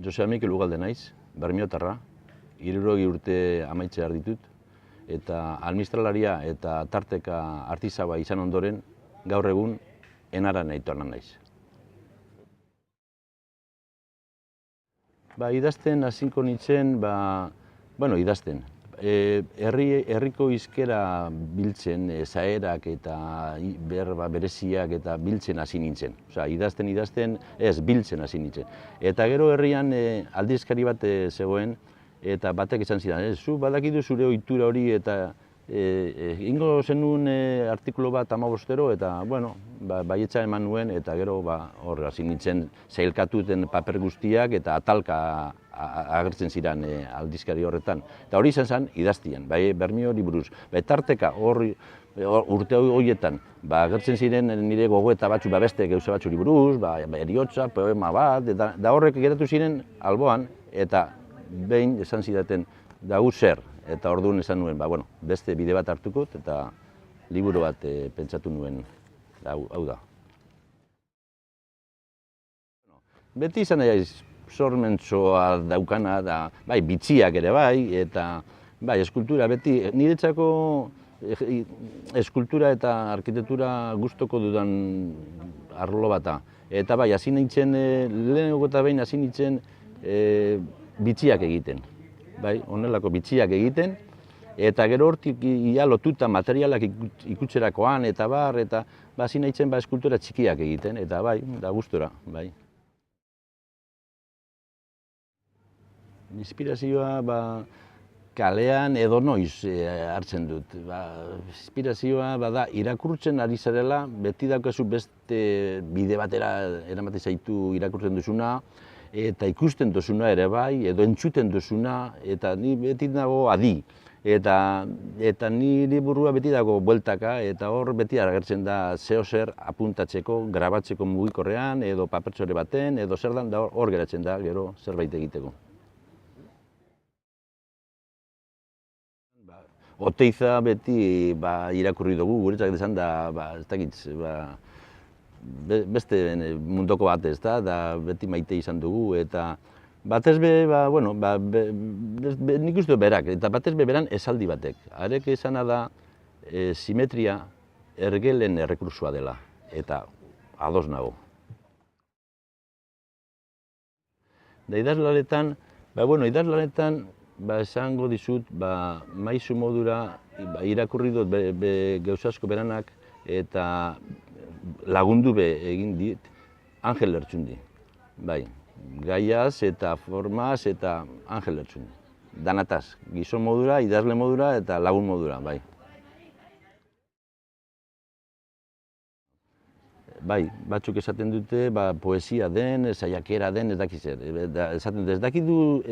Joseba Mikel Ugalde naiz, bermiotarra, 60 urte amaitzear ditut, eta administralaria eta tarteka artisaba izan ondoren, gaur egun Enaran aitoran naiz. Idazten hasiko nintzen, idazten. Herriko hizkera biltzen, zaerak eta berba bereziak eta biltzen hasi nintzen. Osea, idazten, ez biltzen hasi nintzen. Eta gero herrian aldizkari bat zegoen, eta batek esan zidan, zu badakidu zure ohitura hori eta ingo zenuen artikulu bat 15 eta, baietza eman nuen, eta gero hor hasi nintzen zailkatuten paper guztiak eta atalka agertzen ziren aldizkari horretan. Eta hori izan zen idaztien, Bermiori buruz. Tarteka urte horietan agertzen ziren nire gogoeta batzu beste gauza batzuri buruz, heriotza, poema bat, eta horrek geratu ziren alboan, eta behin esan zidaten, dago zer, eta orduan esan nuen, beste bide bat hartukot, eta liburu bat pentsatu nuen, hau da. Beti izan naiz sormentzoa daukana, bai, bitxiak ere bai, eta bai, eskultura beti, niretzako eskultura eta arkitektura gustoko dudan arlo bata. Eta bai, hasi nintzen, lehenengo eta behin hasi nintzen bitxiak egiten. Bai, honelako bitxiak egiten, eta gero hortik ia lotuta materialak ikutzerakoan eta hasi nahitzen eskultura txikiak egiten, eta bai, da gustora, bai. Inspirazioa kalean edo noiz hartzen dut. Inspirazioa da irakurtzen ari zarela, beti daukazu beste bide batera eramaten zaitu irakurtzen duzuna, eta ikusten duzuna ere bai, edo entzuten duzuna, eta ni beti dago adi. Eta nire burua beti dago bueltaka, eta hor beti agertzen da zeo zer apuntatzeko, grabatzeko mugikorrean, edo papertxore baten, edo zer dan, hor geratzen da, gero zerbait egiteko. Oteiza beti irakurri dugu, guretzak desan da, ez dakit, beste mundoko bat ez da, beti maite izan dugu, eta batez be, nik uste berak, eta batez be beran esaldi batek. Arek esana da, simetria ergelen errekursua dela, eta ados nago. Da idazlanetan, esango dizut, maizu modura irakurri dut gauza asko beranak, eta lagundu be egin dit Angel Lertxundi. Bai, gaiaz eta formaz eta Angel Lertxundi. Danataz, gizon modura, idazle modura eta lagun modura, bai. Bai, batzuk esaten dute, poesia den, saiakera den, ez dakiz zer. Esaten dute, ez dakidu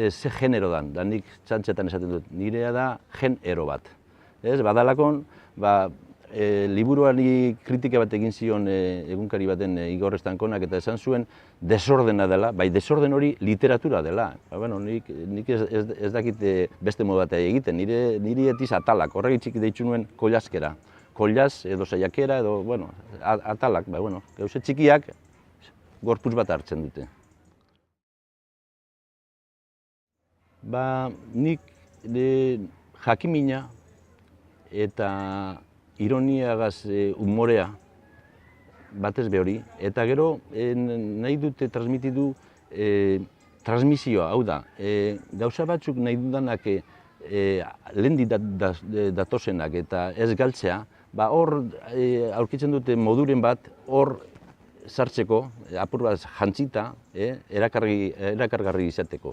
ze genero dan, da nik txantxetan esaten dut, nirea da genero bat. Badalakon, liburuari kritika bat egin zion egunkari baten Igor Estankonak, eta esan zuen desordena dela, bai, desorden hori literatura dela. Nik ez dakit beste modu bat egiten, niri etiz atalak, horregitzik deitzu nuen kollaskera. Kollaz edo saiakera edo, atalak, gauze txikiak gorputz bat hartzen dute. Nik jakimina eta ironiagaz humorea batez be hori, eta gero nahi dute transmitidu transmisioa, hau da, gauza batzuk nahi dudanak lehendik datozenak eta ez galtzea, hor aurkitzen dute moduren bat hor sartzeko, apur bat jantzita, erakargarri izateko.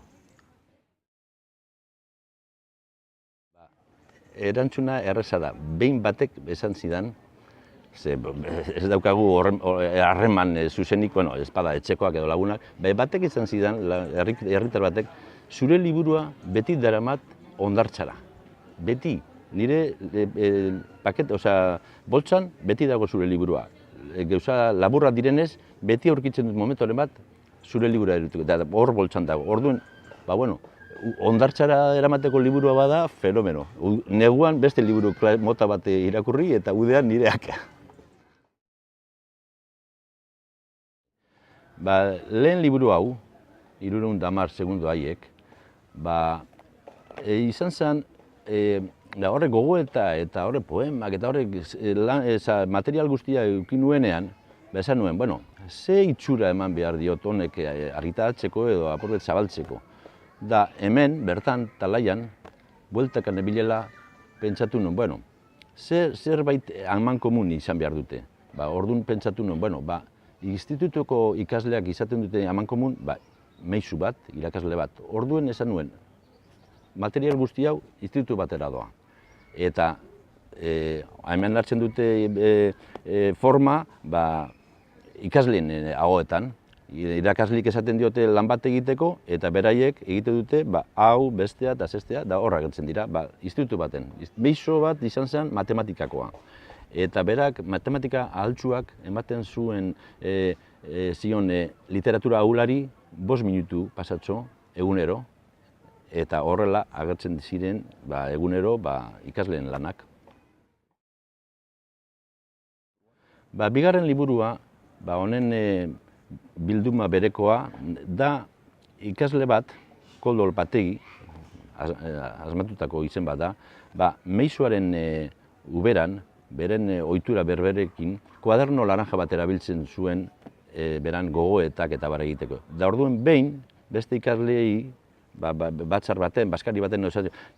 Erantzuna erreza da, behin batek esan zidan, ez daukagu harreman zuzenik, ez bada etxekoak edo lagunak, batek esan zidan, herritar batek, zure liburua beti daramat hondartzara. Beti, nire boltsan beti dago zure liburua. Gauza laburra direnez, beti aurkitzen dut momentoren bat zure liburua erutuko, eta hor boltsan dago. Orduan, hondartzara eramateko liburua bada, fenomeno. Neguan beste liburu mota bat irakurri eta udean nireak. Lehen liburu hau, 310 segundo haiek, izan zen, horrek gogoeta eta horrek poemak eta horrek material guztia eduki nuenean, esan nuen, bueno, ze itxura eman behar diot honek argitaratzeko edo apurbet zabaltzeko. Da hemen, bertan, talaian, bueltakan ebilela pentsatu nuen, bueno, zerbait aman komun izan behar dute. Orduan pentsatu nuen, bueno, institutuko ikasleak izaten dute aman komun, meizu bat, irakasle bat. Orduan esan nuen, material guzti hau institutu batera doa. Eta hemen hartzen dute forma ikasleen ahoetan. Irakaslik esaten diote lan bat egiteko, eta beraiek egite dute hau, bestea eta zestea, da horra gertzen dira, institutu baten. Meizo bat izan zen matematikakoa. Eta berak matematika ahaltsuak ematen zuen zion literatura ahulari 5 minutu pasatxo egunero, eta horrela agertzen ziren egunero ikasleen lanak. Bigarren liburua, honen bilduma berekoa, da ikasle bat, Koldo Olpategi, asmatutako izen bat da, meizuaren uberan, beren ohitura berberekin, kuaderno laranja bat erabiltzen zuen beran gogoetak eta bar egiteko. Da orduen behin, beste ikasleei, batzar baten, baskari baten,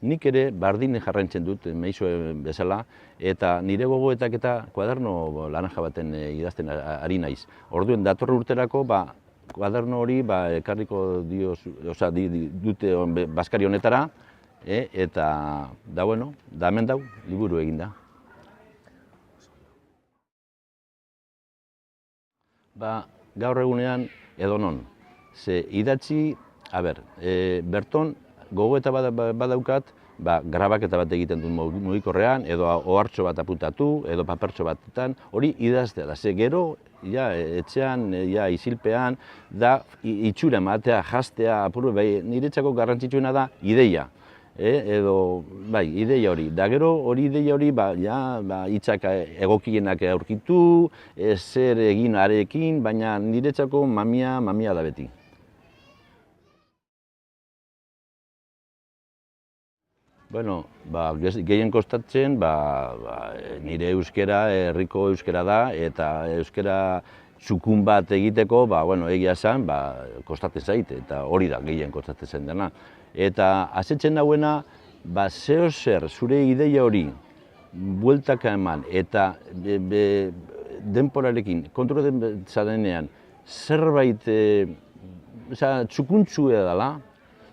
nik ere bardine jarraintzen dut, meizu bezala, eta nire gogoetak eta kuaderno laranja baten idazten ari naiz. Orduen datorre urterako, kuaderno hori ekarriko dute baskari honetara, eta da hemen dau, liburu eginda. Gaur egunean edonon, ze idatzi, berton gogoeta badaukat, grabaketa bat egiten dut mugikorrean, edo ohartxo bat apuntatu, edo papertxo batetan, hori idaztea da. Ze gero, etxean, isilpean, da itxura ematea, jastea, niretzako garrantzitsuena da ideia. Ideia hori. Da gero hori ideia hori hitzak egokienak aurkitu, zer egin arekin, baina niretzako mamia da beti. Gehien kostatzen, nire euskera, herriko euskera da, eta euskera txukun bat egiteko, egia esan, kostatzen zait, eta hori da gehien kostatzen zen dena. Eta asetzen dauena, zeo zer, zure ideia hori, bueltaka eman, eta denporarekin, kontrolatzen zarenean, zerbait txukuntzua dela,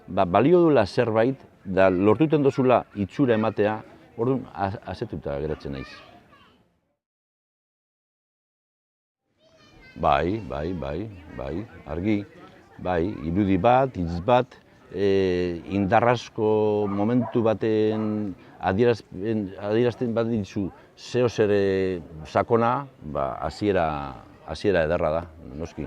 balio duela zerbait, da lortuten dozula itxura ematea, orduan asetuta geratzen naiz. Argi, irudi bat, hitz bat, indarrasko momentu baten adierazten bat ditzu zeo zer sakona, hasiera ederra da, noski.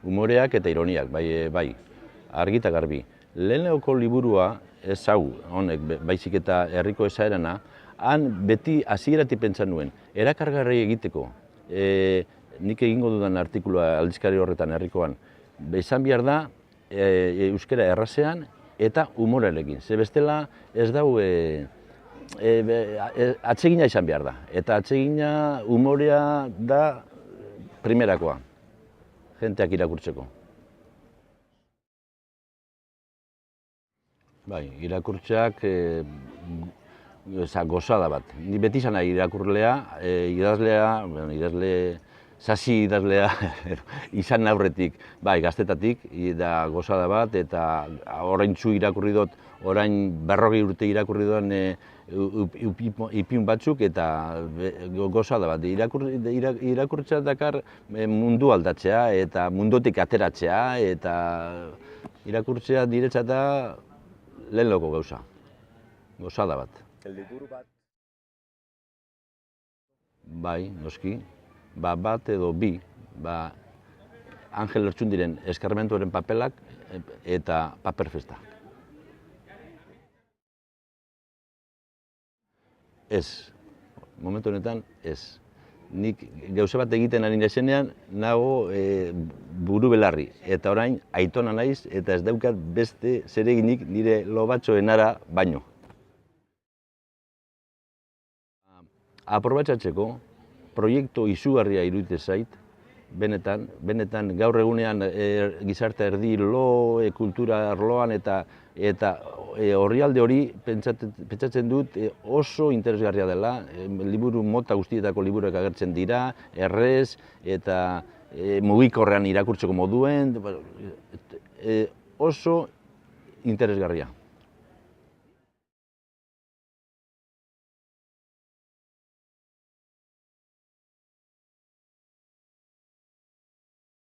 Humoreak eta ironiak, argi eta garbi. Leheneko liburua, ez hau, honek, baizik eta herriko esaerana, han beti hasieratik pentsan nuen, erakargarri egiteko, nik egingo dudan artikulua aldizkari horretan herrikoan, izan behar da, euskara errazean eta humorearekin. Ze bestela ez dau, atsegina izan behar da, eta atsegina humorea da primerakoa. Jenteak irakurtzeko. Irakurtzeak gozada bat. Ni beti izan nahi irakurlea, idazle, sasi idazlea izan aurretik, gaztetatik, da gozada bat, eta oraintsu irakurri dut, orain 40 urte irakurri duen ipin batzuk, eta gozada bat. Irakurtzea dakar mundu aldatzea, eta mundutik ateratzea, eta irakurtzea niretzat da lehenloko gauza. Gozada bat. Liburu bat? Noski. Bat edo bi, Angel Lertxundiren eskarmentuaren papelak eta paperfesta. Ez, momentu honetan ez. nik gauza bat egiten ari naizenean, nago buru belarri. Eta orain, aitona naiz, eta ez daukat beste zereginik nire lobatxoenara baino. Aprobatxatzeko, proiektu izugarria iruditzen zait, benetan gaur egunean gizarte erdi lo, kultura arloan eta orrialde hori pentsatzen dut oso interesgarria dela, liburu mota guztietako liburuak agertzen dira, errez eta mugikorrean irakurtzeko moduen, oso interesgarria.